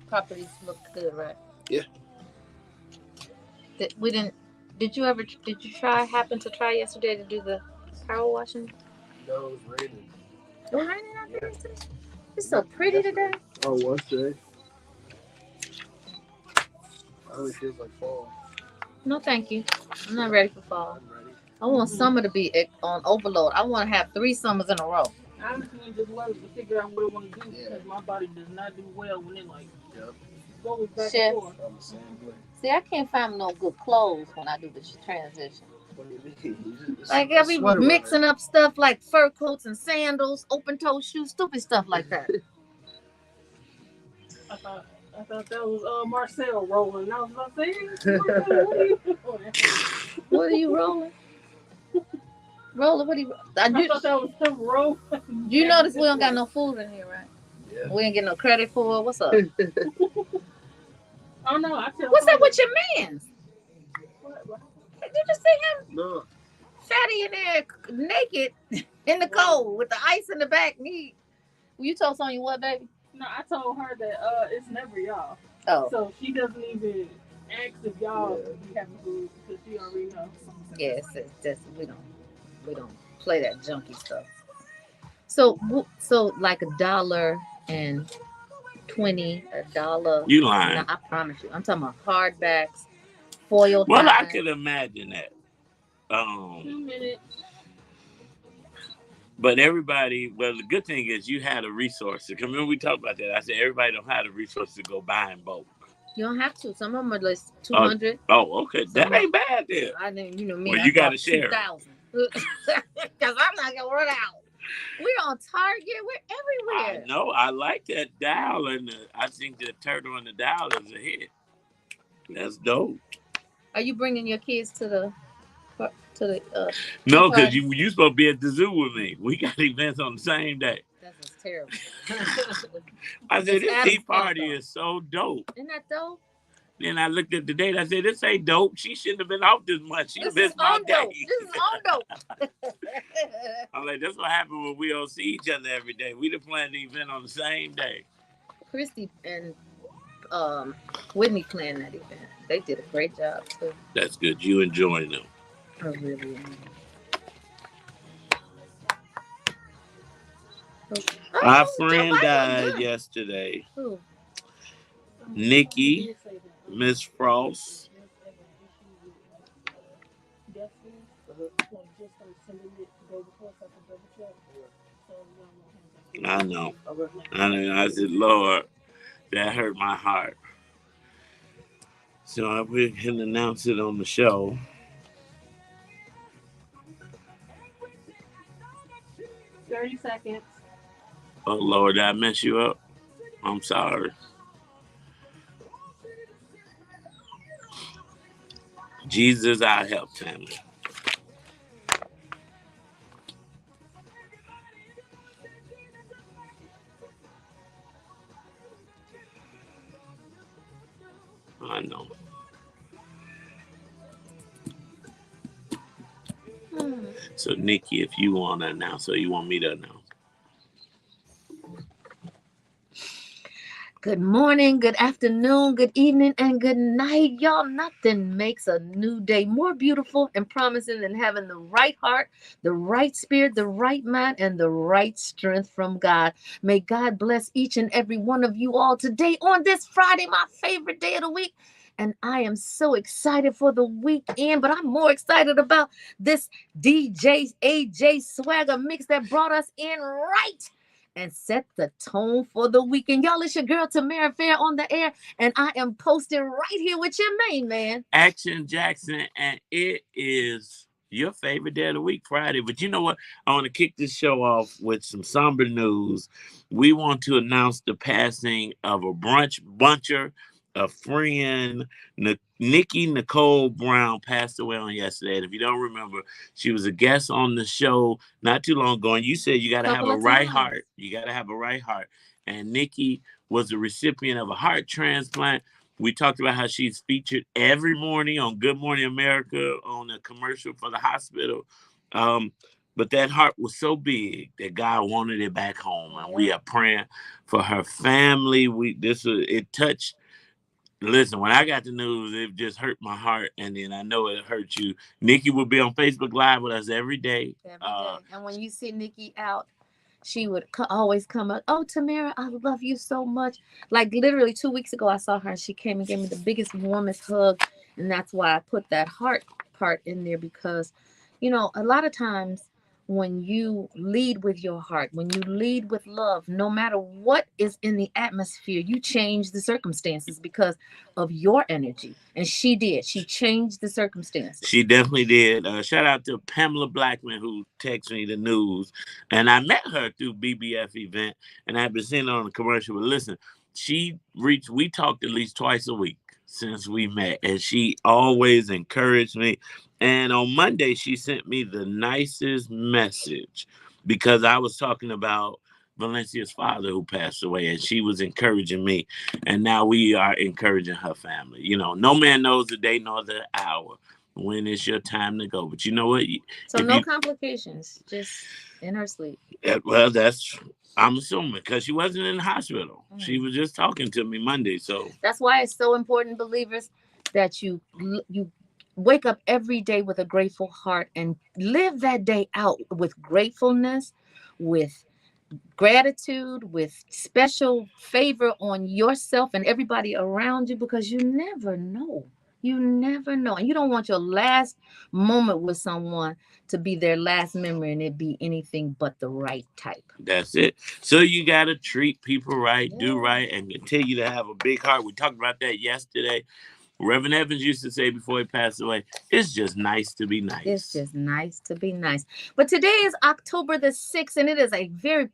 properties look good, right? Yeah. We didn't. Did you ever? Did you happen to try yesterday to do the power washing? No, it was raining. It was raining out there yesterday. It's so pretty today. Oh, was today? Oh, it feels like fall. No, thank you. I'm not ready for fall. I'm ready. I want summer to be on overload. I want to have 3 summers in a row. I honestly just wanted to figure out what I want to do because my body does not do well when it goes back and forth. I'm the same way. See, I can't find no good clothes when I do the transition. What do you mean? Like I be mixing up stuff like fur coats and sandals, open toe shoes, stupid stuff like that. I thought that was Marcel rolling. I was about to say, what are you doing? What are you rolling? Roller, what are you? I thought that was him rolling. You notice we don't got no food in here, right? Yeah. We ain't getting no credit for it. What's up? Oh no, I tell. What's up with your mans? What? Did you just see him? No. Fatty in there, naked in the cold with the ice in the back. You told Sonya what, baby? No, I told her that it's never y'all. Oh. So she doesn't even ask if y'all be having food because she already knows. Yes, it's just we don't play that junky stuff. So like $1.20, $1. You lying? No, I promise you. I'm talking about hardbacks, foiled. Well, I could imagine that. 2 minutes. But everybody, well, the good thing is you had a resource. Remember we talked about that. I said everybody don't have the resource to go buy in bulk. You don't have to. Some of them are like 200. Oh, okay. That ain't bad then. I didn't, me. Well, you got to share. 2,000. Because I'm not gonna run out. We're on Target. We're everywhere. I know. I like that dial, and I think the turtle and the dial is a hit. That's dope. Are you bringing your kids to the? No, because you supposed to be at the zoo with me. We got events on the same day. That's terrible. I said, this tea party is so dope. Isn't that dope? Then I looked at the date. I said, this ain't dope. She shouldn't have been out this much. She missed my day. Dope. This is on dope. I'm like, that's what happened when we don't see each other every day. We done planned the event on the same day. Christy and Whitney planned that event. They did a great job, too. That's good. You enjoying them. I really am. Our friend died yesterday. Who? Nikki, Miss Frost. I know. I said, Lord, that hurt my heart. So we can announce it on the show. $30 seconds. Oh, Lord, did I mess you up? I'm sorry. Jesus, our help, family. I know. So, Nikki, if you want to announce, or you want me to announce? Good morning, good afternoon, good evening, and good night, y'all. Nothing makes a new day more beautiful and promising than having the right heart, the right spirit, the right mind, and the right strength from God. May God bless each and every one of you all today on this Friday, my favorite day of the week. And I am so excited for the weekend, but I'm more excited about this DJ AJ Swagger mix that brought us in right and set the tone for the weekend. Y'all, it's your girl Tamara Fair on the air, and I am posted right here with your main man, Action Jackson, and it is your favorite day of the week, Friday. But you know what? I want to kick this show off with some somber news. We want to announce the passing of a brunch buncher, a friend. Nikki Nicole Brown passed away on yesterday. And if you don't remember, she was a guest on the show not too long ago. And you said you got to have a right heart. You got to have a right heart. And Nikki was a recipient of a heart transplant. We talked about how she's featured every morning on Good Morning America on a commercial for the hospital. But that heart was so big that God wanted it back home, and we Yeah. are praying for her family. It touched. Listen, when I got the news, it just hurt my heart, and then I know it hurt you. Nikki will be on Facebook Live with us every day. Every day. And when you see Nikki out, she would always come up. Oh, Tamara, I love you so much. Like literally 2 weeks ago, I saw her and she came and gave me the biggest, warmest hug. And that's why I put that heart part in there because, a lot of times when you lead with your heart, when you lead with love, no matter what is in the atmosphere, you change the circumstances because of your energy. And she did. She changed the circumstances. She definitely did. Shout out to Pamela Blackman who texted me the news, and I met her through BBF event, and I've been seeing her on the commercial. But listen, we talked at least twice a week since we met, and she always encouraged me. And on Monday, she sent me the nicest message because I was talking about Valencia's father who passed away, and she was encouraging me. And now we are encouraging her family. No man knows the day nor the hour when it's your time to go. But you know what? So no complications, just in her sleep. Well, I'm assuming because she wasn't in the hospital. She was just talking to me Monday. So that's why it's so important, believers, that you wake up every day with a grateful heart and live that day out with gratefulness, with gratitude, with special favor on yourself and everybody around you because you never know. You never know. And you don't want your last moment with someone to be their last memory and it be anything but the right type. That's it. So you got to treat people right, do right, and continue to have a big heart. We talked about that yesterday. Reverend Evans used to say before he passed away, it's just nice to be nice. It's just nice to be nice. But today is October the 6th, and it is a very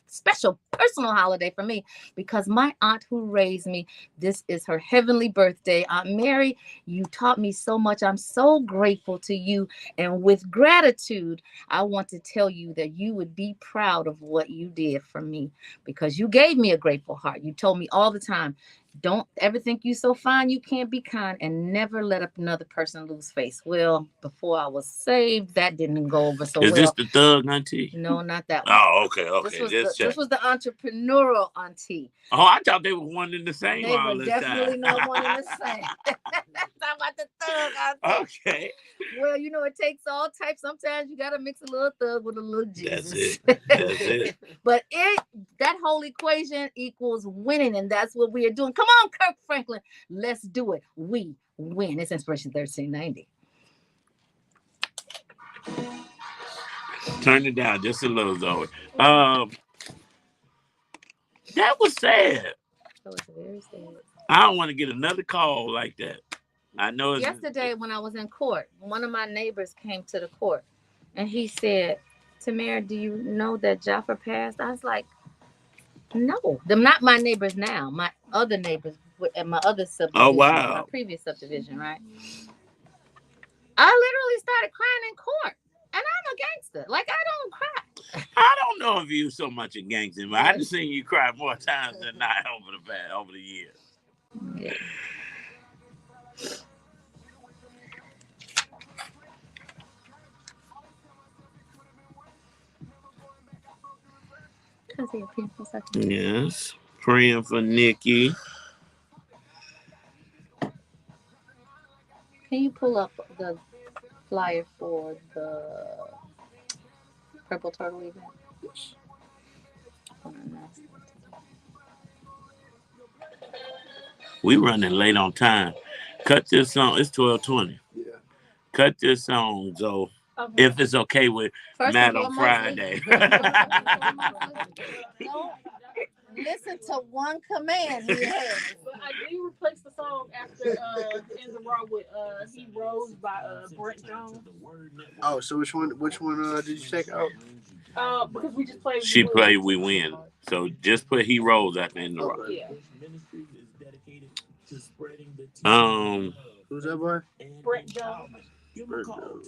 special personal holiday for me because my aunt who raised me, this is her heavenly birthday. Aunt Mary, you taught me so much. I'm so grateful to you. And with gratitude, I want to tell you that you would be proud of what you did for me because you gave me a grateful heart. You told me all the time, don't ever think you so fine you can't be kind, and never let up another person lose face. Well, before I was saved, that didn't go over so well. Is this the thug auntie? No, not that one. Oh, okay. This was the entrepreneurial auntie. Oh, I thought they were one in the same. They were definitely not one in the same. Talking about the thug auntie. Okay. Well, it takes all types. Sometimes you gotta mix a little thug with a little Jesus. That's it. But that whole equation equals winning, and that's what we are doing. Come on, Kirk Franklin. Let's do it. We win. It's Inspiration 1390. Turn it down just a little, Zoe. That was sad. That was very sad. I don't want to get another call like that. I know it's... Yesterday when I was in court, one of my neighbors came to the court and he said, Tamara, do you know that Jaffa passed? I was like, no. They're not my neighbors now. My other neighbors at my other subdivision. Oh, wow. My previous subdivision, right? I literally started crying in court. And I'm a gangster. Like, I don't cry. I don't know if you so much a gangster, but I just seen you cry more times than not over the years. Yeah. Yes. Praying for Nikki. Can you pull up the flyer for the Purple Turtle event? We running late on time. Cut this song. It's 12:20. Yeah. Cut this song, Zoe. Okay. If it's okay with Matt on Friday. Listen to one command he has. But I did replace the song after In the Raw with He Rose by Brent Jones. Oh, so which one did you take out? Because we just played. She played We Win. So just put He Rose after In the Raw. Yeah. Who's that boy? Brent Jones. Give them a call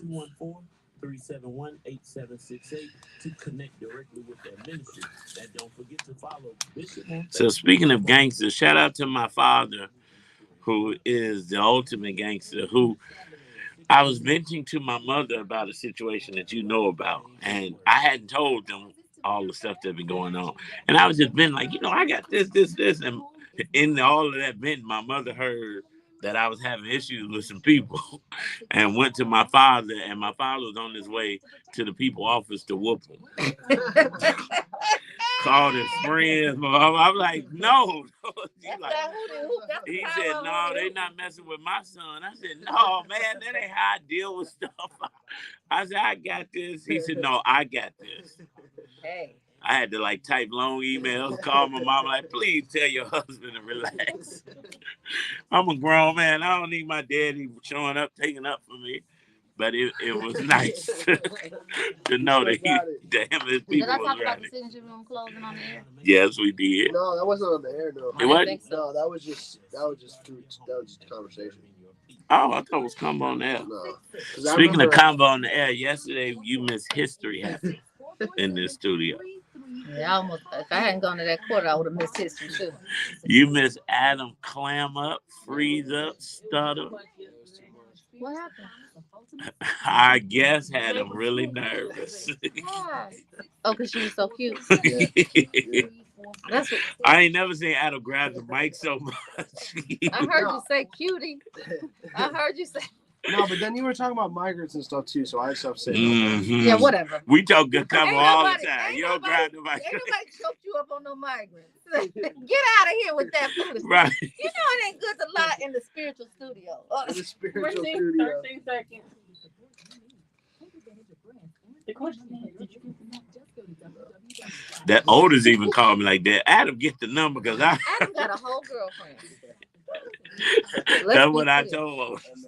214-371-8768 to connect directly with their ministry. And don't forget to follow Bishop. So speaking of gangsters, shout out to my father, who is the ultimate gangster, who I was venting to my mother about a situation that you know about, and I hadn't told them all the stuff that been going on. And I was just been like, I got this, and in all of that venting, my mother heard that I was having issues with some people, and went to my father, and my father was on his way to the people office to whoop him. Called his friends. I'm like, no. He said, no, they not messing with my son. I said, no, man, that ain't how I deal with stuff. I said, I got this. He said, no, I got this. Hey. I had to like type long emails, call my mom, like, please tell your husband to relax. I'm a grown man. I don't need my daddy showing up, taking up for me. But it was nice to know that him and his people Did I was talk about ready. the signature room closing on the air? Yes, we did. No, that wasn't on the air. No, It wasn't? Think so. No, that was just conversation. Oh, I thought it was combo on the air. No. Speaking of combo on the air, yesterday you missed history happened in this studio. Yeah, almost. If I hadn't gone to that quarter, I would have missed history too. You missed Adam clam up, freeze up, stutter. What happened? I guess had him really nervous. Why? Oh, because she was so cute. That's what, I ain't never seen Adam grab the mic so much. I heard you say cutie. I heard you say. No, but then you were talking about migrants and stuff too, so I just have to say Mm-hmm. Yeah, whatever. We talk good cover Ain't all nobody- the time. ain't You don't nobody- grab the mic. Ain't nobody choked you up on no migrants. Get out of here with that foolishness. Right. You know it ain't good to lie in the spiritual studio. in the spiritual 13 studio. seconds. The question is, did you get the That Otis even called me like that. Adam, get the number because I. Adam got a whole girlfriend. That's what I told Otis.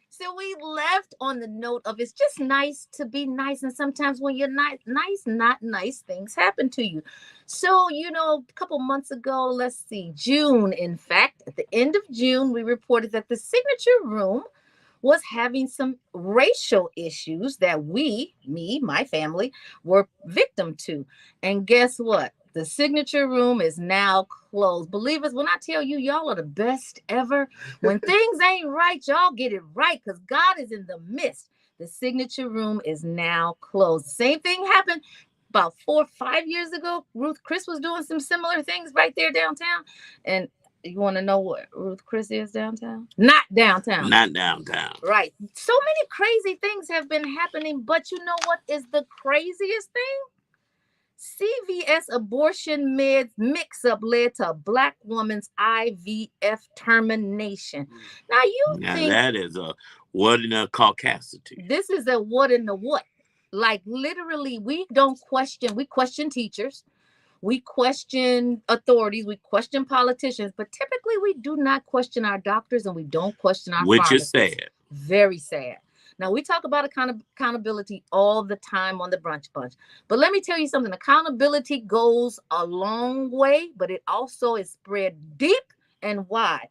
So we left on the note of it's just nice to be nice, and sometimes when you're not nice things happen to you. So a couple months ago, let's see, June, in fact, at the end of June, we reported that the signature room was having some racial issues that my family, were victim to. And guess what? The signature room is now closed. Believe us when I tell you, y'all are the best ever. When things ain't right, y'all get it right because God is in the midst. The signature room is now closed. Same thing happened about 4 or 5 years ago. Chris was doing some similar things right there downtown. And you want to know what Ruth Chris is downtown? Not downtown. Not downtown. Right. So many crazy things have been happening, but you know what is the craziest thing? CVS abortion meds mix-up led to a black woman's IVF termination. Now think that is a what in a caucasity. This is a what in the what? Like literally, we question teachers. We question authorities, we question politicians, but typically we do not question our doctors and we don't question our Which pharmacists. is sad. Very sad. Now, we talk about accountability all the time on the Brunch Bunch, but let me tell you something. Accountability goes a long way, but it also is spread deep and wide.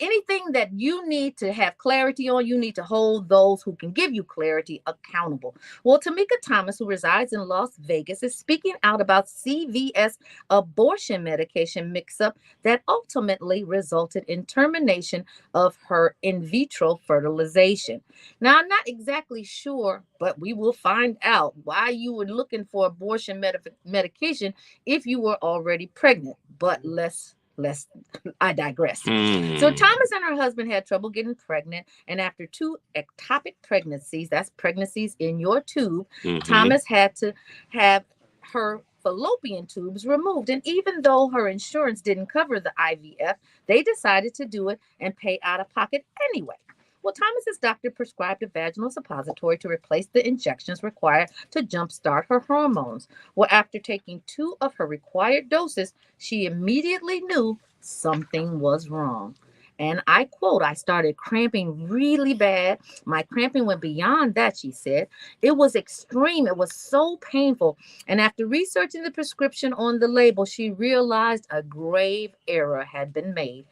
Anything that you need to have clarity on, you need to hold those who can give you clarity accountable. Well, Tamika Thomas, who resides in Las Vegas, is speaking out about CVS abortion medication mix-up that ultimately resulted in termination of her in vitro fertilization. Now, I'm not exactly sure, but we will find out why you were looking for abortion medication if you were already pregnant. But I digress. So Thomas and her husband had trouble getting pregnant, and after 2 ectopic pregnancies, that's pregnancies in your tube, Thomas had to have her fallopian tubes removed. And even though her insurance didn't cover the IVF, they decided to do it and pay out of pocket anyway. Well, Thomas's doctor prescribed a vaginal suppository to replace the injections required to jumpstart her hormones. Well, after taking 2 of her required doses, she immediately knew something was wrong. And I quote, I started cramping really bad. My cramping went beyond that, she said. It was extreme. It was so painful. And after researching the prescription on the label, she realized a grave error had been made.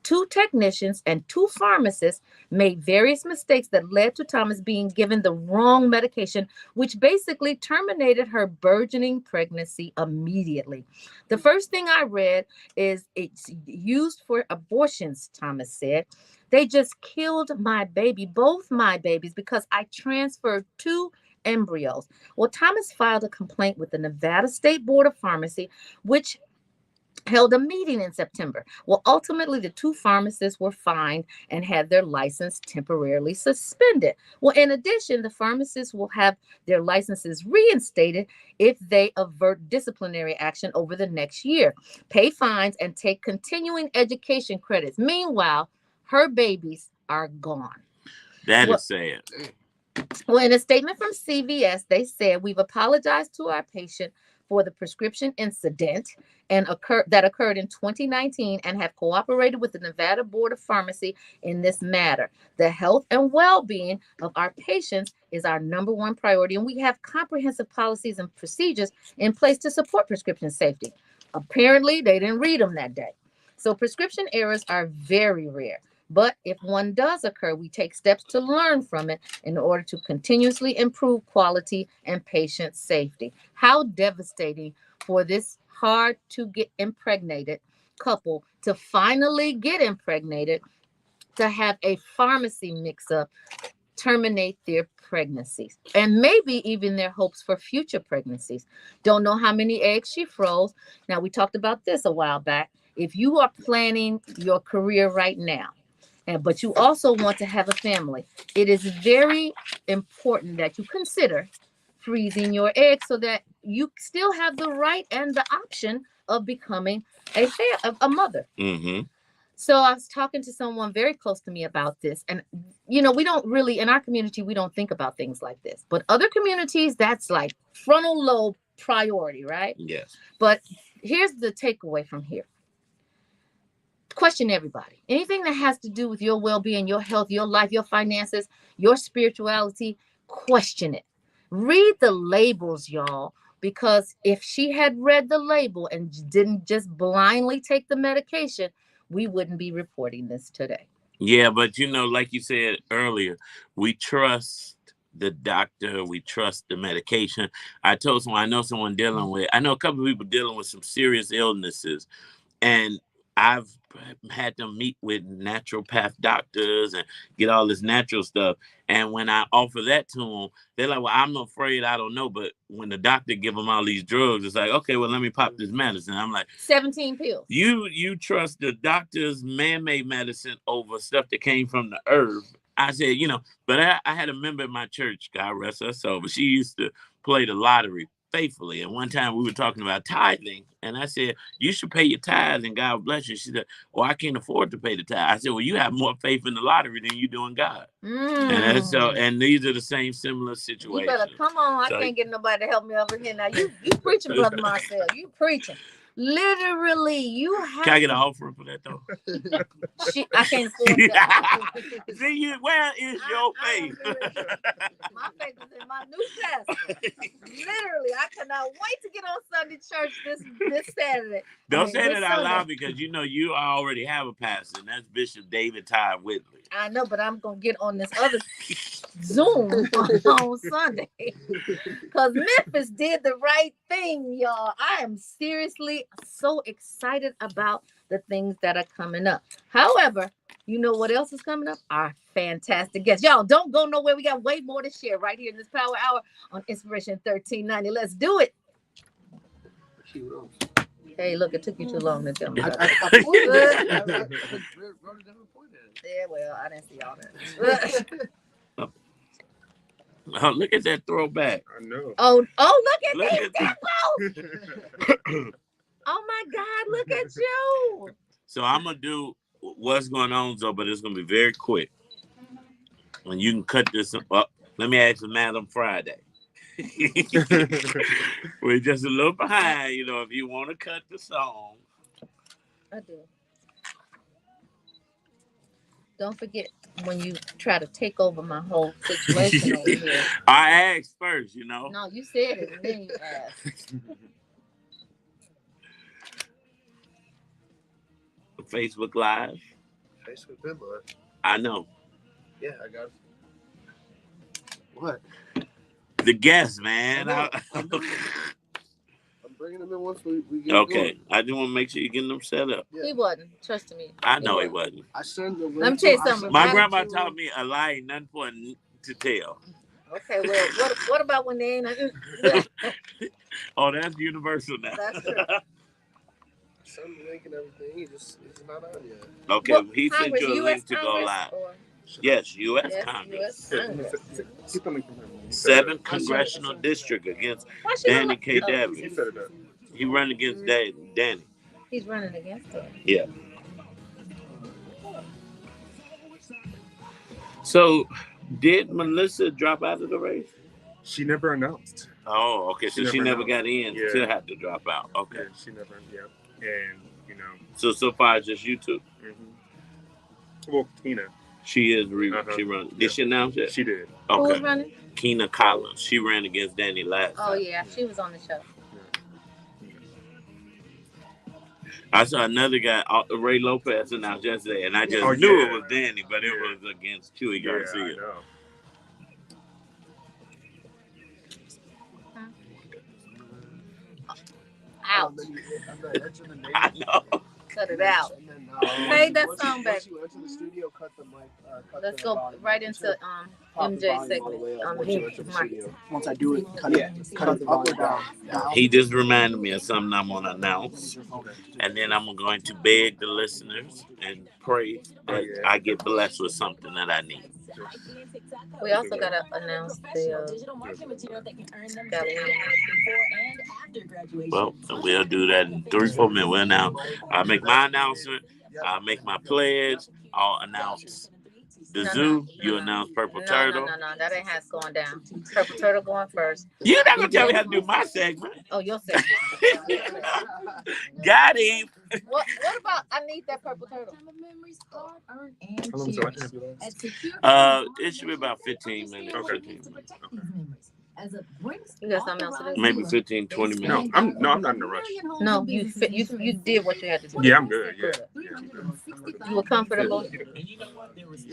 2 technicians and 2 pharmacists made various mistakes that led to Thomas being given the wrong medication, which basically terminated her burgeoning pregnancy immediately. The first thing I read is it's used for abortions, Thomas said. They just killed my baby, both my babies, because I transferred 2 embryos. Well, Thomas filed a complaint with the Nevada State Board of Pharmacy, which held a meeting in September. Well, ultimately, the 2 pharmacists were fined and had their license temporarily suspended. Well, in addition, the pharmacists will have their licenses reinstated if they avert disciplinary action over the next year, pay fines, and take continuing education credits. Meanwhile, her babies are gone. That Well, is sad. well, in a statement from CVS, they said, "We've apologized to our patient for the prescription incident that occurred in 2019 and have cooperated with the Nevada Board of Pharmacy in this matter. The health and well-being of our patients is our number one priority, and we have comprehensive policies and procedures in place to support prescription safety." Apparently, they didn't read them that day. So prescription errors are very rare. But if one does occur, we take steps to learn from it in order to continuously improve quality and patient safety. How devastating for this hard to get impregnated couple to finally get impregnated, to have a pharmacy mix up terminate their pregnancies and maybe even their hopes for future pregnancies. Don't know how many eggs she froze. Now, we talked about this a while back. If you are planning your career right now, but you also want to have a family, it is very important that you consider freezing your eggs so that you still have the right and the option of becoming a mother. Mm-hmm. So I was talking to someone very close to me about this. And, we don't really, in our community, we don't think about things like this. But other communities, that's like frontal lobe priority, right? Yes. But here's the takeaway from here. Question everybody. Anything that has to do with your well-being, your health, your life, your finances, your spirituality, question it. Read the labels, y'all, because if she had read the label and didn't just blindly take the medication, we wouldn't be reporting this today. Yeah, but like you said earlier, we trust the doctor, we trust the medication. I know someone I know a couple of people dealing with some serious illnesses, and I've had them meet with naturopath doctors and get all this natural stuff. And when I offer that to them, they're like, "Well, I'm afraid I don't know." But when the doctor give them all these drugs, it's like, "Okay, well, let me pop this medicine." I'm like, 17 pills. You trust the doctor's man-made medicine over stuff that came from the earth. I said, but I had a member in my church, God rest her soul, but she used to play the lottery faithfully. And one time we were talking about tithing, and I said, "You should pay your tithes and God bless you." She said, "Oh, I can't afford to pay the tithe." I said, "Well, you have more faith in the lottery than you do in God." And these are the same similar situations. You better come on. I can't get nobody to help me over here. Now, you preaching, Brother Marcel. You preaching. Literally, you have. Can I get an offering for that though? I can't afford that. See, where is your faith? My faith is in my new pastor. Literally, I cannot wait to get on Sunday church this Saturday. Don't say that out loud because you already have a pastor, and that's Bishop David Ty Whitley. I know, but I'm gonna get on this other Zoom on Sunday because Memphis did the right thing, y'all. I am seriously so excited about the things that are coming up. However, you know what else is coming up? Our fantastic guests. Y'all don't go nowhere. We got way more to share right here in this Power Hour on Inspiration 1390. Let's do it. Hey, look, it took you too long to tell me. Yeah, well, I didn't see all that. Oh, look at that throwback. I know. Oh, look at these nipples. Oh my God, look at you. So I'm going to do what's going on, Zoe, but it's going to be very quick. And you can cut this up. Let me ask Madam Friday. We're just a little behind, if you want to cut the song. I do. Don't forget when you try to take over my whole situation over here. I asked first, No, you said it and then you asked. Facebook Live. Basically, been mine. I know. Yeah, I got it. What? The guest, man. I'm bringing them in once we get Okay, going. I just want to make sure you're getting them set up. He wasn't. Trust me. I know he wasn't. I send the link. Let me tell you something. My grandma taught me a lie ain't nothing for to tell. Okay, well, what about when they ain't? Oh, that's universal now. That's true. Send the link and everything. It's not on yet. Okay, Well, he sent Congress, you a US link to go Congress, live. or- Yes, U.S. Yes, Congress. US Congress. 7th congressional district against Why she Danny look K. like- oh, Davis. He ran against Danny. He's running against her. Yeah. So, did Melissa drop out of the race? She never announced. Oh, okay. So she never got in Yeah. to have to drop out. Okay. Yeah, she never. Yeah, and you know. So far, it's just you two. Mm-hmm. Well, Tina. She is. She run. Did she announce it? She did. Who was Okay. running? Keena Collins. She ran against Danny last Oh time. yeah, she was on the show. I saw another guy, Ray Lopez, announced yesterday, and I just knew it was Danny, but it was against Chewy Garcia. I know. Out. I know. Cut it out. Play that song back. Let's go right into MJ segment. Once I do it, cut it up or down. He just reminded me of something I'm going to announce. And then I'm going to beg the listeners and pray that I get blessed with something that I need. We also got to announce the Well, we'll do that in 3-4 minutes. We'll now, I'll make my announcement. I'll make my pledge. I'll announce the zoo. You announce Purple Turtle. No. That ain't how it's going down. Purple Turtle going first. You're not going to tell me how to do my segment. Oh, your segment. Got him. What about I need that Purple Turtle? It should be about 15 minutes. Okay. 15 minutes. You got something else to do? Maybe 15, 20 minutes. I'm not in a rush. No, you did what you had to do. Yeah, I'm good. Yeah. You were comfortable. You can do that. He was in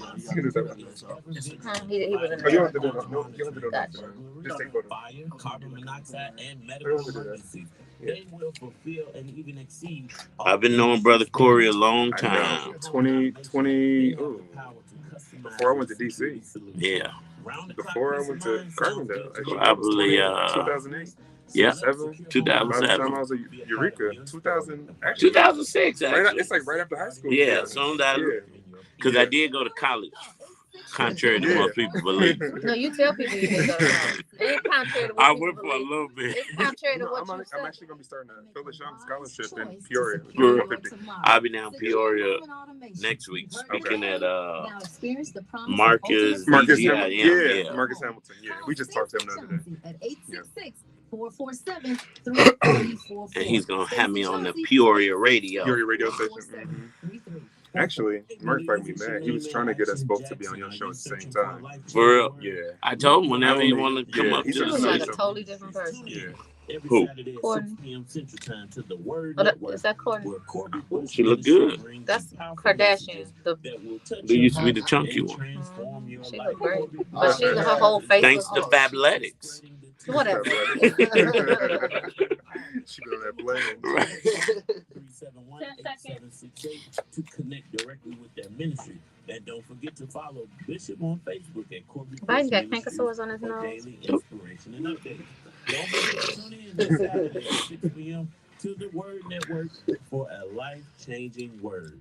Oh, you don't have to there. do that. No, you don't have to do that. Gotcha. Just take photos. Fire, carbon monoxide, and I medical don't have to do that. emergencies. They will fulfill and even exceed. I've been knowing Brother Kouri a long I time. know. 2020. Ooh. Before I went to DC. Yeah. Before I went to Carbondale. Actually. Probably, 2008. Yeah. 7. By the 2007. time I was at Eureka, 2000. Actually, 2006, right, actually. it's like right after high school. Yeah, so that, because I did go to college, contrary to most people believe. No, you tell people you didn't go to college. It's contrary to what I people went for a believe. little bit. It's contrary to No, what I'm you said. actually going to be starting a Phyllis Young scholarship in Peoria. Sure. 150. I'll be down in Peoria next week speaking at Marcus Marcus BGIM. Hamilton. Yeah. Marcus Hamilton. Yeah, we just talked to him the other day. And he's going to have me on the Peoria radio. Peoria radio station. Mm-hmm. Actually, Mark probably be mad. He was trying to get us both to be on your show at the same time. For real. Yeah. I told him whenever you want to come Yeah, up he to said the He's so. like station. a totally different person. Yeah. Who? Courtney. Oh, Is that Courtney? She look good. That's Kardashian. They used to be the chunky one. She look great. But her whole face Thanks was to Fabletics. whatever. She be on that blame. Right. 371-8768 to connect directly with their ministry. And don't forget to follow Bishop on Facebook at Kouri Biden got Ministries canker sores on his for nose. daily inspiration and updates. Don't forget to tune in this Saturday at 6 p.m. to the Word Network for a life-changing word.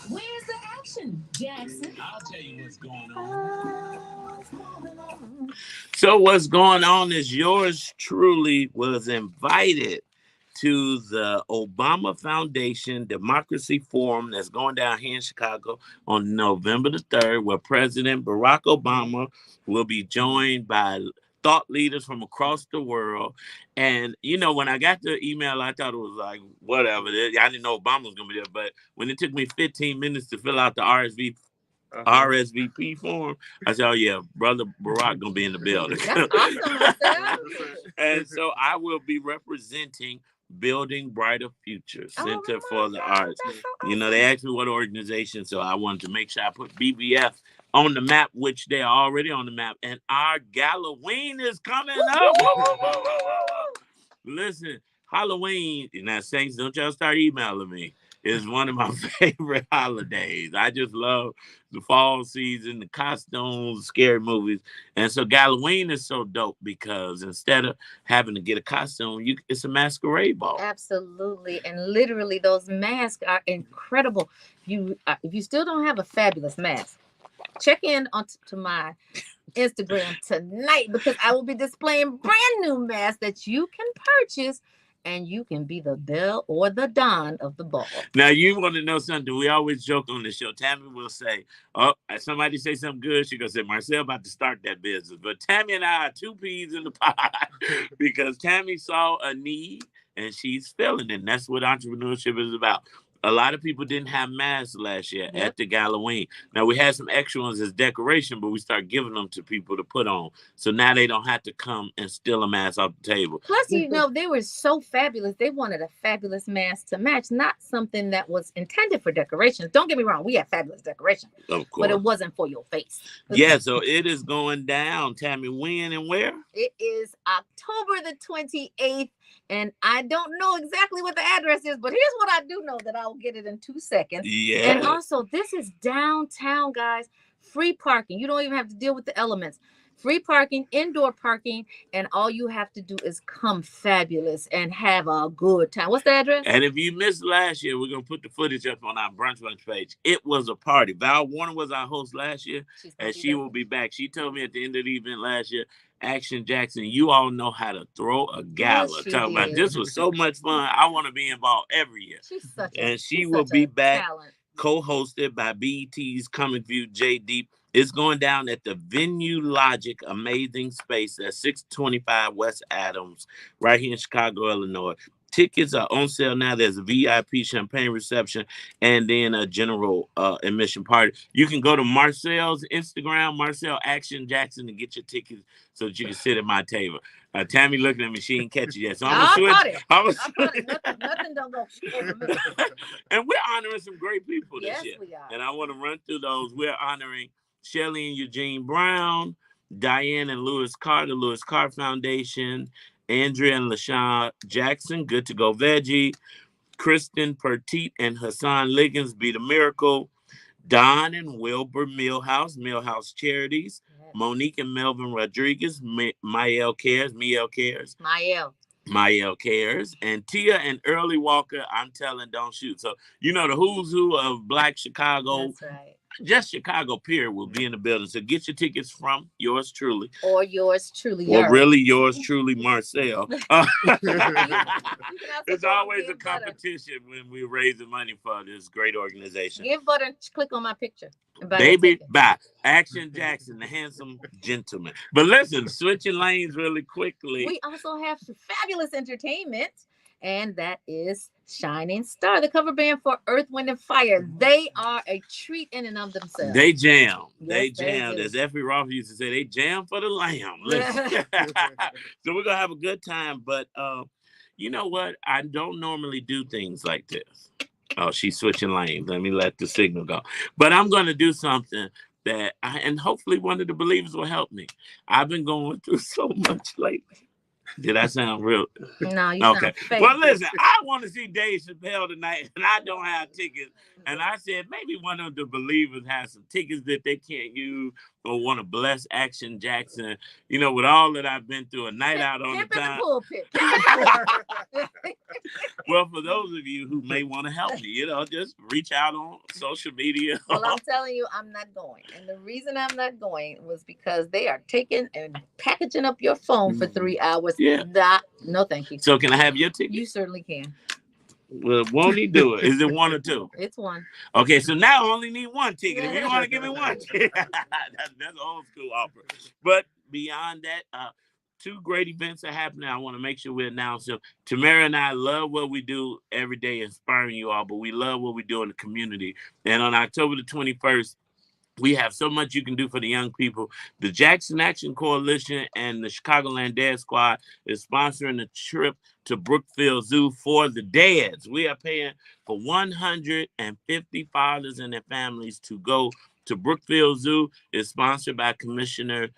Where's the action, Jackson? I'll tell you what's going on. So what's going on is yours truly was invited to the Obama Foundation Democracy Forum that's going down here in Chicago on November the 3rd, where President Barack Obama will be joined by thought leaders from across the world. And, you know, when I got the email, I thought it was like, whatever. I didn't know Obama was going to be there. But when it took me 15 minutes to fill out the RSVP form, I said, oh, yeah, Brother Barack going to be in the building. That's awesome. And so I will be representing Building Brighter Futures, Center for the God, Arts. that's so You know, awesome. they asked me what organization, so I wanted to make sure I put BBF on the map, which they are already on the map. And our Halloween is coming up. Woo, woo, woo, woo, woo. Listen, Halloween, now Saints, don't y'all start emailing me. It's one of my favorite holidays. I just love the fall season, the costumes, scary movies. And so Halloween is so dope because instead of having to get a costume, it's a masquerade ball. Absolutely, and literally, those masks are incredible. If you still don't have a fabulous mask, check in on to my Instagram tonight because I will be displaying brand new masks that you can purchase, and you can be the belle or the don of the ball. Now, you want to know something? We always joke on the show. Tammy will say, oh, somebody say something good. She going to say, Marcel about to start that business. But Tammy and I are two peas in the pod because Tammy saw a need and she's filling it. And that's what entrepreneurship is about. A lot of people didn't have masks last year at the Halloween. Now, we had some extra ones as decoration, but we start giving them to people to put on. So now they don't have to come and steal a mask off the table. Plus, they were so fabulous. They wanted a fabulous mask to match, not something that was intended for decorations. Don't get me wrong. We have fabulous decorations. Of course. But it wasn't for your face. Yeah, so it is going down. Tammy, when and where? It is October the 28th. And I don't know exactly what the address is, but here's what I do know that I'll get it in 2 seconds. Yeah. And also, this is downtown, guys. Free parking. You don't even have to deal with the elements. Free parking, indoor parking, and all you have to do is come fabulous and have a good time. What's the address? And if you missed last year, we're going to put the footage up on our Brunch Bunch page. It was a party. Val Warner was our host last year, and she will be back. She told me at the end of the event last year, Action Jackson, you all know how to throw a gala. Talking about this was so much fun. I want to be involved every year. She will be back, co-hosted by BET's Comic View J Deep. It's going down at the Venue Logic Amazing Space at 625 West Adams, right here in Chicago, Illinois. Tickets are on sale now. There's a VIP champagne reception and then a general admission party. You can go to Marcel's Instagram, Marcel Action Jackson, to get your tickets so that you can sit at my table. Tammy looking at me, she ain't catch it yet. So I'm going to switch. Nothing don't go over me. And we're honoring some great people this year. Yes, we are. And I want to run through those. We're honoring Shelley and Eugene Brown, Diane and Lewis Carr, the Lewis Carr Foundation, Andrea and LaShawn Jackson, Good to Go Veggie, Kristen Pertit and Hassan Liggins, Be the Miracle, Don and Wilbur Millhouse Charities, Monique and Melvin Rodriguez, Mael Cares, and Tia and Early Walker, I'm Telling Don't Shoot. So, the who's who of Black Chicago. That's right. Just Chicago Pier will be in the building. So get your tickets from yours truly. Or yours truly. Or really yours truly, Marcel. It's always a competition when we're raising money for this great organization. Give butter and click on my picture. Baby, bye. Action Jackson, the handsome gentleman. But listen, switching lanes really quickly. We also have some fabulous entertainment. And that is Shining Star, the cover band for Earth, Wind, and Fire. They are a treat in and of themselves. They jam. Yes, they jam. As Effie Roth used to say, they jam for the lamb. So we're going to have a good time. But you know what? I don't normally do things like this. Oh, she's switching lanes. Let me let the signal go. But I'm going to do something that, and hopefully one of the believers will help me. I've been going through so much lately. Did I sound real? No, you sound fake. Well, listen, I want to see Dave Chappelle tonight, and I don't have tickets. And I said maybe one of the believers has some tickets that they can't use or want to bless Action Jackson. With all that I've been through, a night out on the time. Well, for those of you who may want to help me, just reach out on social media. Well, I'm telling you, I'm not going. And the reason I'm not going was because they are taking and packaging up your phone for 3 hours. Yeah. No, thank you. So can I have your ticket? You certainly can. Well, won't he do it? Is it one or two? It's one. Okay, so now I only need one ticket. If you want to give me one ticket, that's an old school offer. But beyond that, two great events are happening. I want to make sure we announce them. Tamara and I love what we do every day, inspiring you all, but we love what we do in the community. And on October the 21st, We have so much you can do for the young people. The Jackson Action Coalition and the Chicagoland Dad Squad is sponsoring a trip to Brookfield Zoo for the dads. We are paying for 150 fathers and their families to go to Brookfield Zoo. It's sponsored by Commissioner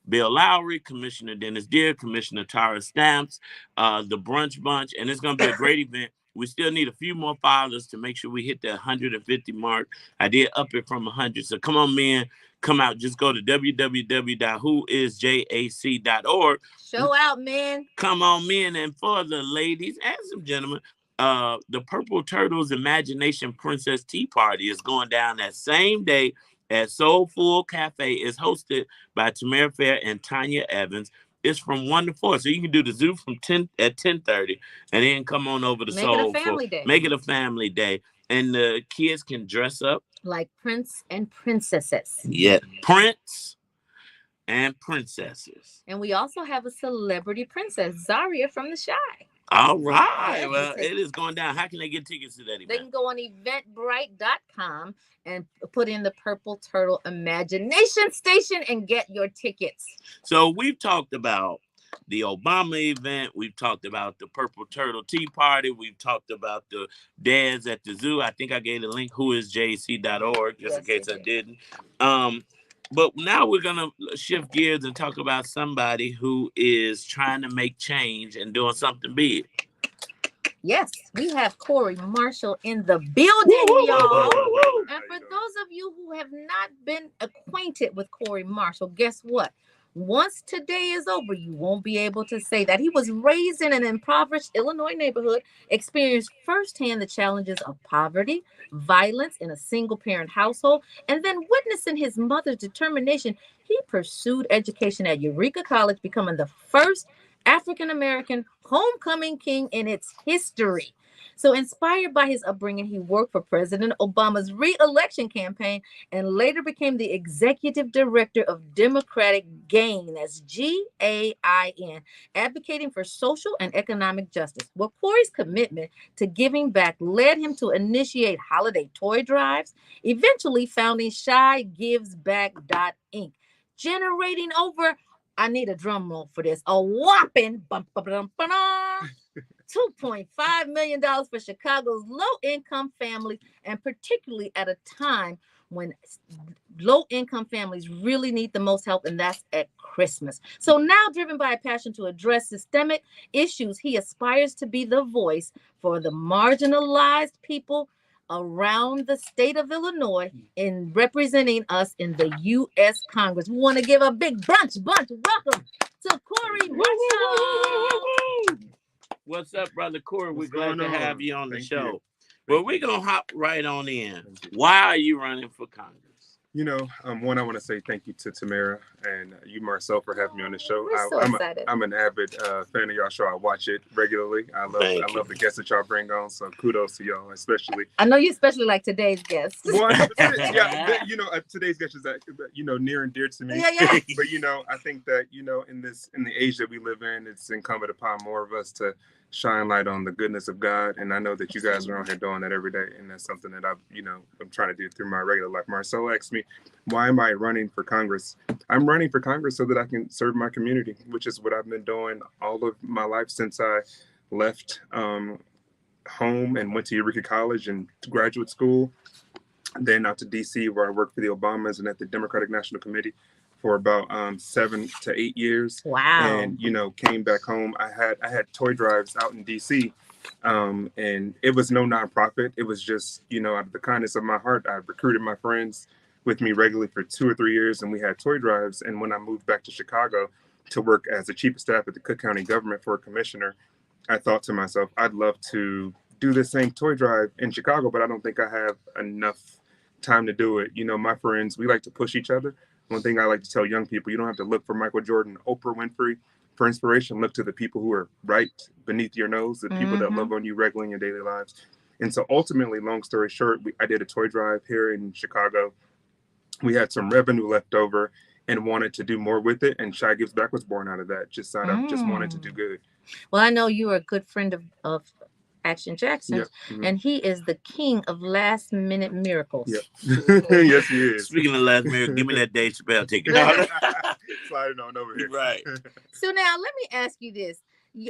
Bill Lowry, Commissioner Dennis Deere, Commissioner Tara Stamps, the Brunch Bunch, and it's going to be a great event. We still need a few more fathers to make sure we hit the 150 mark. I did up it from 100. So come on, men, come out. Just go to www.whoisjac.org. Show out, man. Come on, men, and for the ladies and some gentlemen, the Purple Turtles Imagination Princess Tea Party is going down that same day at Soulful Cafe. It's hosted by Tamara Fair and Tanya Evans. It's from 1 to 4. So you can do the zoo from 10 at 10:30 and then come on over to Soulful. Make it a family day. Make it a family day. And the kids can dress up like prince and princesses. Yeah, prince and princesses. And we also have a celebrity princess, Zaria from The Shy. All right. Well, it is going down. How can they get tickets to that event? They can go on eventbrite.com and put in the Purple Turtle Imagination Station and get your tickets. So we've talked about the Obama event. We've talked about the Purple Turtle Tea Party. We've talked about the dads at the zoo. I think I gave the link, whoisjac.org, just in case I didn't. But now we're going to shift gears and talk about somebody who is trying to make change and doing something big. Yes, we have Kouri Marshall in the building, y'all. And for those of you who have not been acquainted with Kouri Marshall, guess what? Once today is over, you won't be able to say that. He was raised in an impoverished Illinois neighborhood, experienced firsthand the challenges of poverty, violence in a single-parent household, and then witnessing his mother's determination, he pursued education at Eureka College, becoming the first African-American homecoming king in its history. So inspired by his upbringing, he worked for President Obama's re-election campaign and later became the executive director of Democratic Gain, that's GAIN, advocating for social and economic justice. Well, Kouri's commitment to giving back led him to initiate holiday toy drives, eventually founding ShyGivesBack.Inc., generating over, I need a drum roll for this, a whopping $2.5 million for Chicago's low-income families, and particularly at a time when low-income families really need the most help, and that's at Christmas. So now, driven by a passion to address systemic issues, he aspires to be the voice for the marginalized people around the state of Illinois in representing us in the U.S. Congress. We want to give a big bunch welcome to Kouri Marshall. What's up, Brother Kouri? We're glad to have you on the show. Well, we're going to hop right on in. Why are you running for Congress? You know, one, I want to say thank you to Tamara and you, Marcel, for having me on the show. We're so excited. I'm an avid fan of y'all show. I watch it regularly. I love the guests that y'all bring on. So kudos to y'all, especially. I know you especially like today's guest. Well, today's guest is near and dear to me. Yeah. But I think that in the age that we live in, it's incumbent upon more of us to shine light on the goodness of God, and I know that you guys are out here doing that every day, and that's something that I'm trying to do through my regular life. Marcel asked me, why am I running for Congress? I'm running for Congress so that I can serve my community, which is what I've been doing all of my life since I left home and went to Eureka College and graduate school, then out to DC, where I worked for the Obamas and at the Democratic National Committee for about 7 to 8 years. Wow. And came back home. I had toy drives out in DC, and it was no nonprofit. It was just out of the kindness of my heart, I recruited my friends with me regularly for 2 or 3 years, and we had toy drives. And when I moved back to Chicago to work as the chief of staff at the Cook County government for a commissioner, I thought to myself, I'd love to do this same toy drive in Chicago, but I don't think I have enough time to do it. My friends, we like to push each other. One thing I like to tell young people, you don't have to look for Michael Jordan, Oprah Winfrey for inspiration. Look to the people who are right beneath your nose, the people that love on you regularly in your daily lives. And so ultimately, long story short, I did a toy drive here in Chicago. We had some revenue left over and wanted to do more with it. And Shy Gives Back was born out of that. Just wanted to do good. Well, I know you are a good friend of Action Jackson, Yep. Mhm. and he is the king of last minute miracles. Yep. Yes, he is. Speaking of last minute, give me that Dave Chappelle ticket. No. Sliding on over here. Right. So now let me ask you this.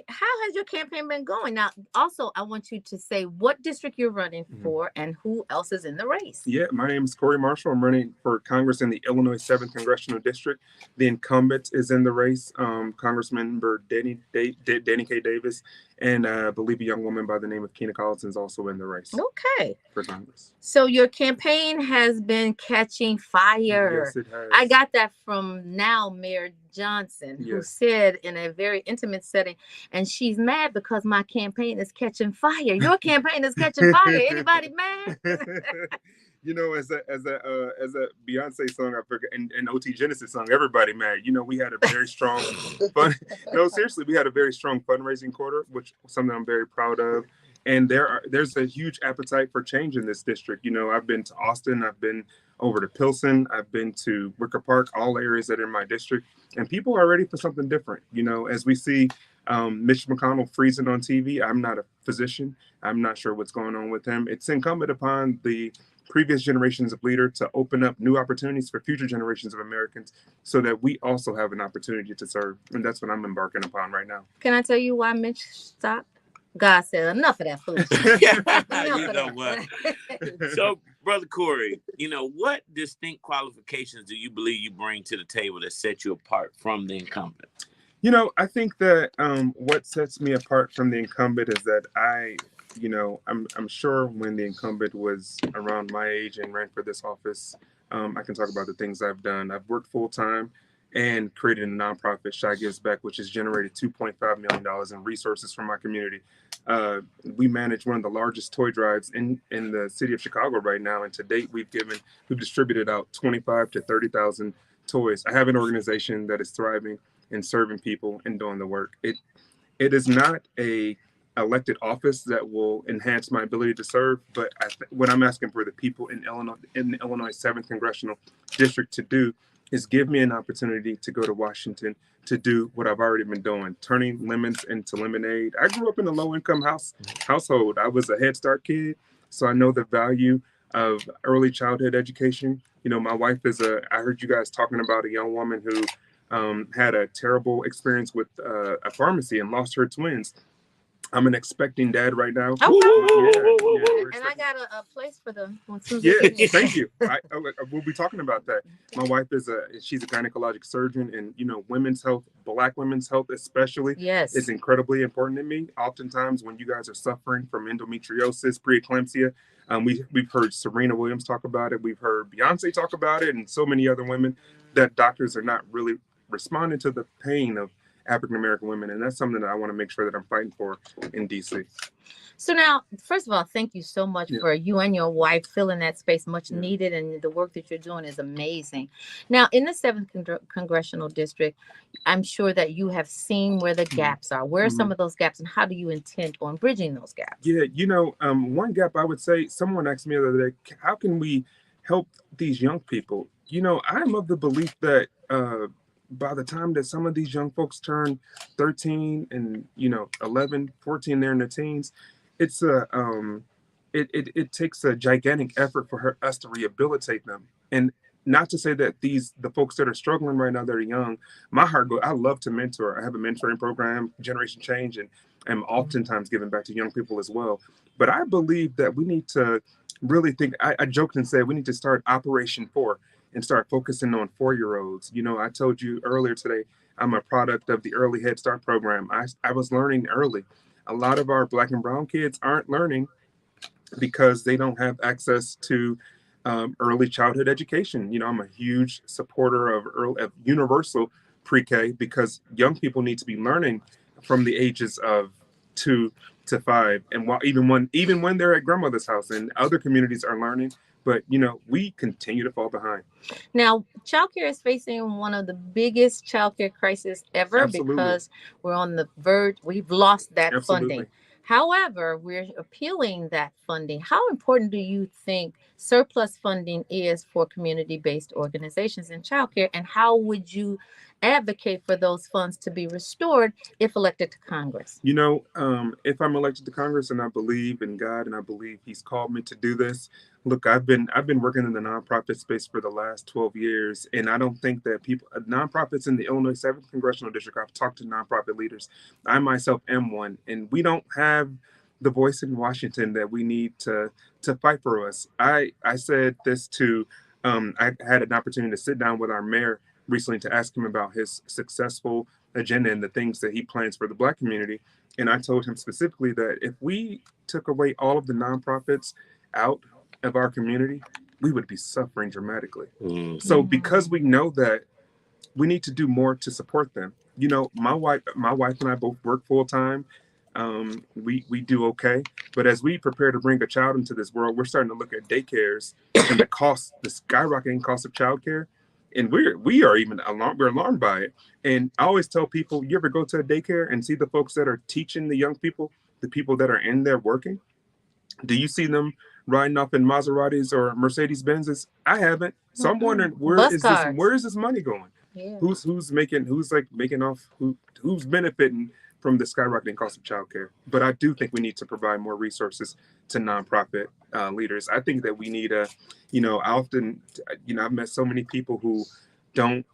How has your campaign been going? Now, also, I want you to say what district you're running for and who else is in the race. Yeah, my name is Kouri Marshall. I'm running for Congress in the Illinois 7th Congressional District. The incumbent is in the race, Congressmember Danny K. Davis, and I believe a young woman by the name of Keena Collison is also in the race Okay. for Congress. So your campaign has been catching fire. Yes, it has. I got that from now Mayor Johnson, who Yes. said in a very intimate setting, and she's mad because my campaign is catching fire. Your campaign is catching fire. Anybody mad? You know, as a Beyonce song, I forget, and OT Genesis song, everybody mad. You know, we had a very strong fun. No, seriously, we had a very strong fundraising quarter, which is something I'm very proud of. And there's a huge appetite for change in this district. You know, I've been to Austin, I've been over to Pilsen, I've been to Wicker Park, all areas that are in my district, and people are ready for something different. You know, as we see Mitch McConnell freezing on TV, I'm not a physician. I'm not sure what's going on with him. It's incumbent upon the previous generations of leader to open up new opportunities for future generations of Americans so that we also have an opportunity to serve. And that's what I'm embarking upon right now. Can I tell you why Mitch stopped? God said, enough of that foolishness. You know what? So, Brother Kouri, you know, what distinct qualifications do you believe you bring to the table that set you apart from the incumbent? You know, I think that what sets me apart from the incumbent is that I'm sure when the incumbent was around my age and ran for this office, I can talk about the things I've done. I've worked full time and created a nonprofit, Shy Gives Back, which has generated $2.5 million in resources from my community. We manage one of the largest toy drives in the city of Chicago right now, and to date we've distributed out 25 to 30,000 toys. I have an organization that is thriving and serving people and doing the work. It is not a elected office that will enhance my ability to serve, but what I'm asking for the people in the Illinois 7th Congressional District to do is give me an opportunity to go to Washington to do what I've already been doing, turning lemons into lemonade. I grew up in a low-income household. I was a Head Start kid, so I know the value of early childhood education. You know, my wife I heard you guys talking about a young woman who had a terrible experience with a pharmacy and lost her twins. I'm an expecting dad right now. Okay. Yeah, and I got a place for them. Yeah, thank you. We'll be talking about that. My wife she's a gynecologic surgeon, and you know, women's health, Black women's health especially, is incredibly important to me. Oftentimes, when you guys are suffering from endometriosis, preeclampsia, we've heard Serena Williams talk about it. We've heard Beyonce talk about it, and so many other women that doctors are not really responding to the pain of African-American women. And that's something that I want to make sure that I'm fighting for in DC. So now, first of all, thank you so much for you and your wife filling that space, much needed. And the work that you're doing is amazing. Now, in the 7th Congressional District, I'm sure that you have seen where the gaps are. Where are some of those gaps, and how do you intend on bridging those gaps? Yeah, you know, one gap I would say, someone asked me the other day, how can we help these young people? You know, I'm of the belief that by the time that some of these young folks turn 13 and, 11, 14, they're in their teens, it takes a gigantic effort for us to rehabilitate them. And not to say that the folks that are struggling right now, that are young, my heart goes, I love to mentor. I have a mentoring program, Generation Change, and I'm oftentimes giving back to young people as well. But I believe that we need to really think, I joked and said, we need to start Operation 4 and start focusing on 4-year-olds. You know, I told you earlier today, I'm a product of the early Head Start program. I was learning early. A lot of our Black and brown kids aren't learning because they don't have access to early childhood education. You know, I'm a huge supporter of universal pre-K because young people need to be learning from the ages of 2 to 5, and even when they're at grandmother's house, and other communities are learning. But, you know, we continue to fall behind. Now, childcare is facing one of the biggest childcare crises ever. Absolutely. Because we're on the verge. We've lost that funding. However, we're appealing that funding. How important do you think surplus funding is for community-based organizations in childcare? And how would you advocate for those funds to be restored if elected to Congress? You know, if I'm elected to Congress and I believe in God and I believe He's called me to do this, look, I've been working in the nonprofit space for the last 12 years, and I don't think that people nonprofits in the Illinois 7th Congressional District. I've talked to nonprofit leaders. I myself am one, and we don't have the voice in Washington that we need to fight for us. I said this to I had an opportunity to sit down with our mayor recently to ask him about his successful agenda and the things that he plans for the Black community. And I told him specifically that if we took away all of the nonprofits out of our community, we would be suffering dramatically. So because we know that, we need to do more to support them. You know, my wife and I both work full time. We do okay, but as we prepare to bring a child into this world, we're starting to look at daycares and the skyrocketing cost of childcare, and we are even alarmed. We're alarmed by it. And I always tell people, you ever go to a daycare and see the folks that are teaching the young people, the people that are in there working? Do you see them riding off in Maseratis or Mercedes Benzes? I haven't. So I'm wondering, Bus cars. where is this money going? Yeah. Who's making off, who's benefiting from the skyrocketing cost of childcare? But I do think we need to provide more resources to nonprofit leaders. I think that we need I often, I've met so many people who don't,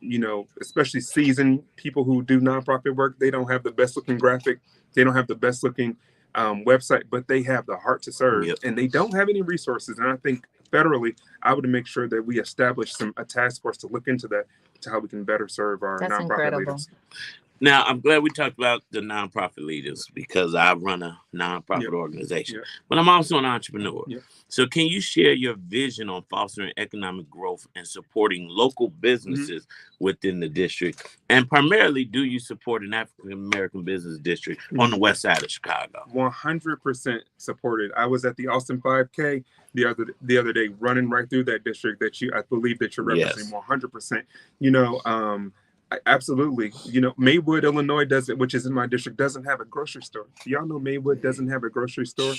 especially seasoned people who do nonprofit work. They don't have the best looking graphic. They don't have the best looking website, but they have the heart to serve. Yep. And they don't have any resources. And I think federally, I would make sure that we establish a task force to look into that, to how we can better serve our That's nonprofit incredible. leaders. Now, I'm glad we talked about the nonprofit leaders because I run a nonprofit Yep. organization, Yep. but I'm also an entrepreneur. Yep. So can you share your vision on fostering economic growth and supporting local businesses within the district? And primarily, do you support an African-American business district on the west side of Chicago? 100% supported. I was at the Austin 5K the other day, running right through that district I believe that you're representing. Yes. 100%. Absolutely. Maywood, Illinois which is in my district, doesn't have a grocery store. Y'all know Maywood doesn't have a grocery store.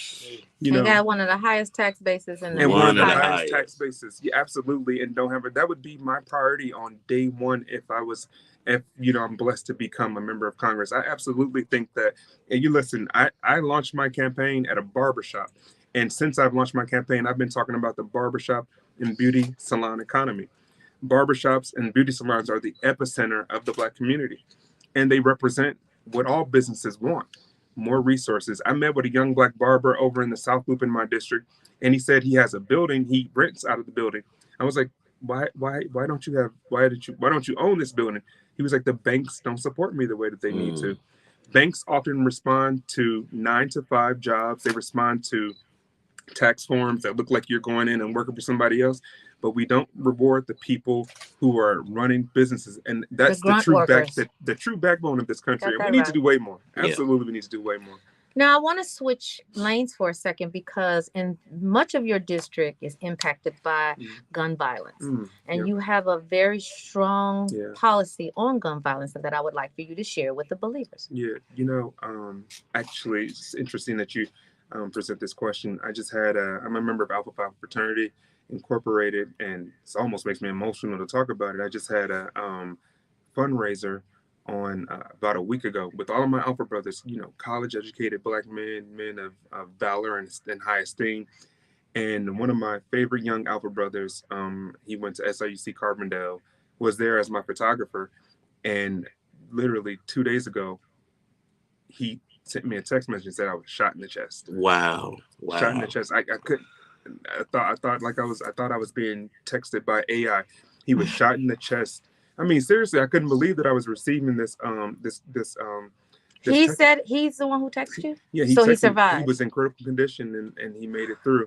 They got one of the highest tax bases in the And one of the One of the highest highest. tax bases. Yeah, absolutely. And don't have it. That would be my priority on day one if I'm blessed to become a member of Congress. I absolutely think that, and you listen, I launched my campaign at a barbershop. And since I've launched my campaign, I've been talking about the barbershop and beauty salon economy. Barbershops and beauty salons are the epicenter of the Black community, and they represent what all businesses want: more resources. I met with a young Black barber over in the South Loop in my district, and he said he has a building. He rents out of the building. I was like, why don't you own this building? He was like, the banks don't support me the way that they need to. Banks often respond to 9-to-5 jobs. They respond to tax forms that look like you're going in and working for somebody else, but we don't reward the people who are running businesses, and that's the true backbone of this country. And we need to do way more. Absolutely, we need to do way more. Now, I want to switch lanes for a second because in much of your district is impacted by gun violence. And you have a very strong policy on gun violence that I would like for you to share with the believers. Yeah, actually, it's interesting that you present this question. I'm a member of Alpha Phi Fraternity Incorporated, and it almost makes me emotional to talk about it. I just had a fundraiser on about a week ago with all of my Alpha brothers, college educated Black men of valor and high esteem. And one of my favorite young Alpha brothers, he went to SIUC Carbondale, was there as my photographer. And literally 2 days ago, he sent me a text message and said I was shot in the chest. Wow. Shot in the chest. I couldn't. I thought I was being texted by AI. He was shot in the chest. I mean, seriously, I couldn't believe that I was receiving this. He said he's the one who texted you. Yeah, he survived. He was in critical condition, and he made it through,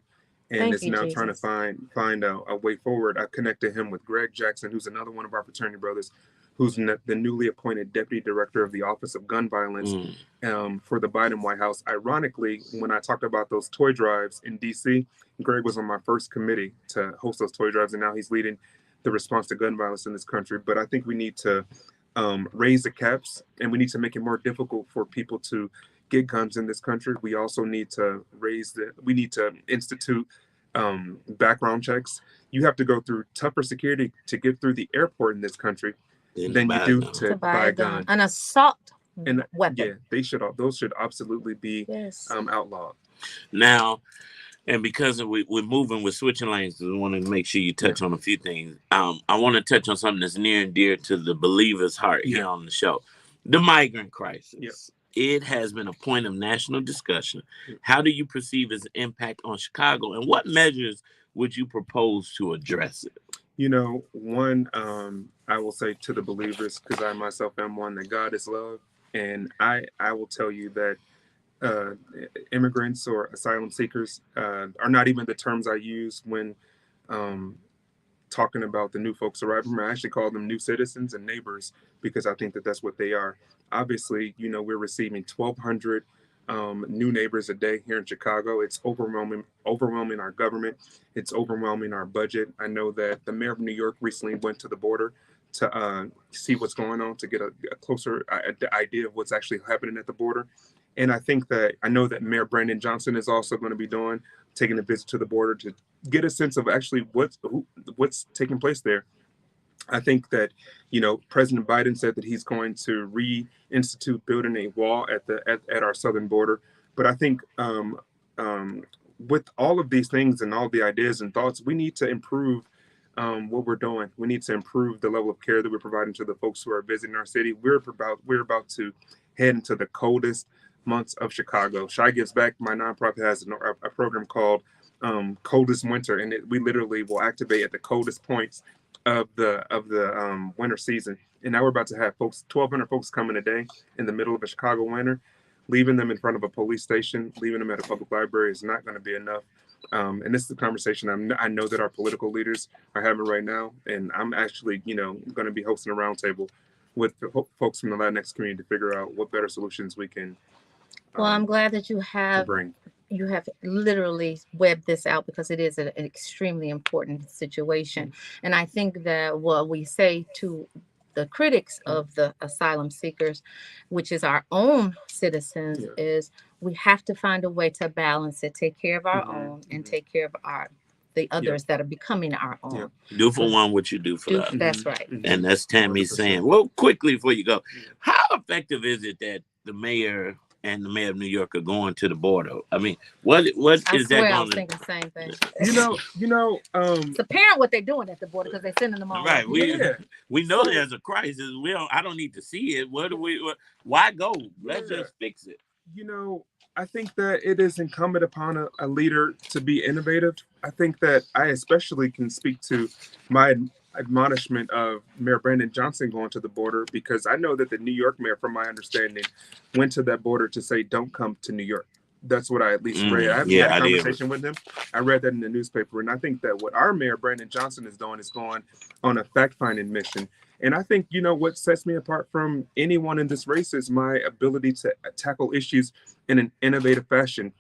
and is now trying to find a way forward. I connected him with Greg Jackson, who's another one of our fraternity brothers, who's the newly appointed deputy director of the Office of Gun Violence for the Biden White House. Ironically, when I talked about those toy drives in D.C., Greg was on my first committee to host those toy drives, and now he's leading the response to gun violence in this country. But I think we need to raise the caps, and we need to make it more difficult for people to get guns in this country. We also need to institute background checks. You have to go through tougher security to get through the airport in this country. than you do to buy a gun. An assault And weapon. yeah, those should absolutely be Yes. outlawed. Now, and because we're moving, we're switching lanes, so I want to make sure you touch on a few things. I want to touch on something that's near and dear to the believer's heart here on the show. The migrant crisis. Yep. It has been a point of national discussion. How do you perceive its impact on Chicago, and what measures would you propose to address it? You know, one, I will say to the believers, because I myself am one, that God is love. And I will tell you that immigrants or asylum seekers are not even the terms I use when talking about the new folks arriving. I actually call them new citizens and neighbors, because I think that that's what they are. Obviously, you know, we're receiving 1,200 new neighbors a day here in Chicago. It's overwhelming our government. It's overwhelming our budget. I know that the mayor of New York recently went to the border to see what's going on, to get a closer idea of what's actually happening at the border. And I know that Mayor Brandon Johnson is also going to be taking a visit to the border to get a sense of actually what's taking place there. I think that, you know, President Biden said that he's going to reinstitute building a wall at our southern border. But I think with all of these things and all the ideas and thoughts, we need to improve what we're doing. We need to improve the level of care that we're providing to the folks who are visiting our city. We're about to head into the coldest months of Chicago. Shy Gives Back, my nonprofit, has a program called Coldest Winter, and we literally will activate at the coldest points of the winter season. And now we're about to have 1,200 folks coming a day in the middle of a Chicago winter. Leaving them in front of a police station, leaving them at a public library is not going to be enough. And this is the conversation I know that our political leaders are having right now. And I'm actually, you know, going to be hosting a roundtable with folks from the Latinx community to figure out what better solutions we can. Well, I'm glad that you have literally webbed this out, because it is an extremely important situation. And I think that what we say to the critics of the asylum seekers, which is our own citizens, is we have to find a way to balance it, take care of our own, and take care of the others that are becoming our own. Do for one what you do for the other. That's right. And that's Tammy 100%. Saying, well, quickly before you go, how effective is it that the mayor and the mayor of New York are going to the border? I mean, what is that going to? I was thinking the same thing. It's apparent what they're doing at the border, because they're sending them all. Right. We know there's a crisis. I don't need to see it. Why go? Let's just fix it. You know, I think that it is incumbent upon a leader to be innovative. I think that I especially can speak to my admonishment of Mayor Brandon Johnson going to the border, because I know that the New York mayor, from my understanding, went to that border to say, don't come to New York. That's what I at least read. I haven't had a conversation with him. I read that in the newspaper. And I think that what our mayor, Brandon Johnson, is doing is going on a fact-finding mission. And I think, you know, what sets me apart from anyone in this race is my ability to tackle issues in an innovative fashion.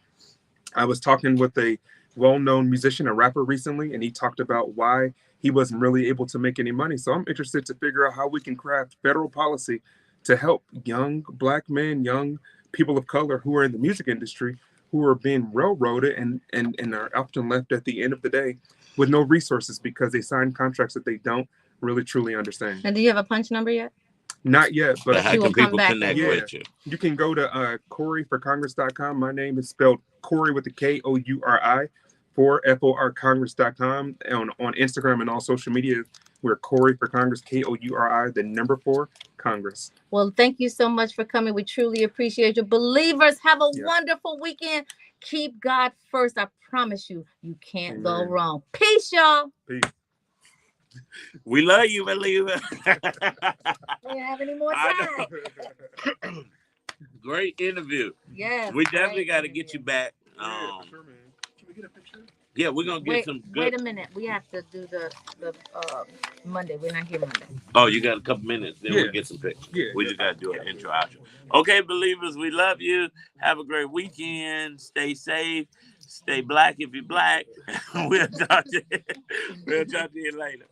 I was talking with a well-known musician, a rapper recently, and he talked about why he wasn't really able to make any money. So I'm interested to figure out how we can craft federal policy to help young Black men, young people of color who are in the music industry, who are being railroaded and are often left at the end of the day with no resources because they signed contracts that they don't really truly understand. And do you have a punch number yet? Not yet, but how can people connect with you? You can go to KouriForCongress.com. My name is spelled Kouri with a Kouri, for FORCongress.com. On Instagram and all social media, we're Kouri for Congress, KOURI, the number 4 Congress. Well, thank you so much for coming. We truly appreciate you. Believers, have a wonderful weekend. Keep God first. I promise you, you can't go wrong. Peace, y'all. Peace. We love you, believer. We don't have any more time. Great interview. Yes. We definitely got to get you back. Sure, man. Can we get a picture? Yeah, we're gonna get some good. Wait a minute. We have to do the Monday. We're not here Monday. Oh, you got a couple minutes, then we'll get some pictures. Yeah, we just gotta do an intro outro. Okay, believers, we love you. Have a great weekend. Stay safe. Stay Black if you're Black. We'll talk to you later.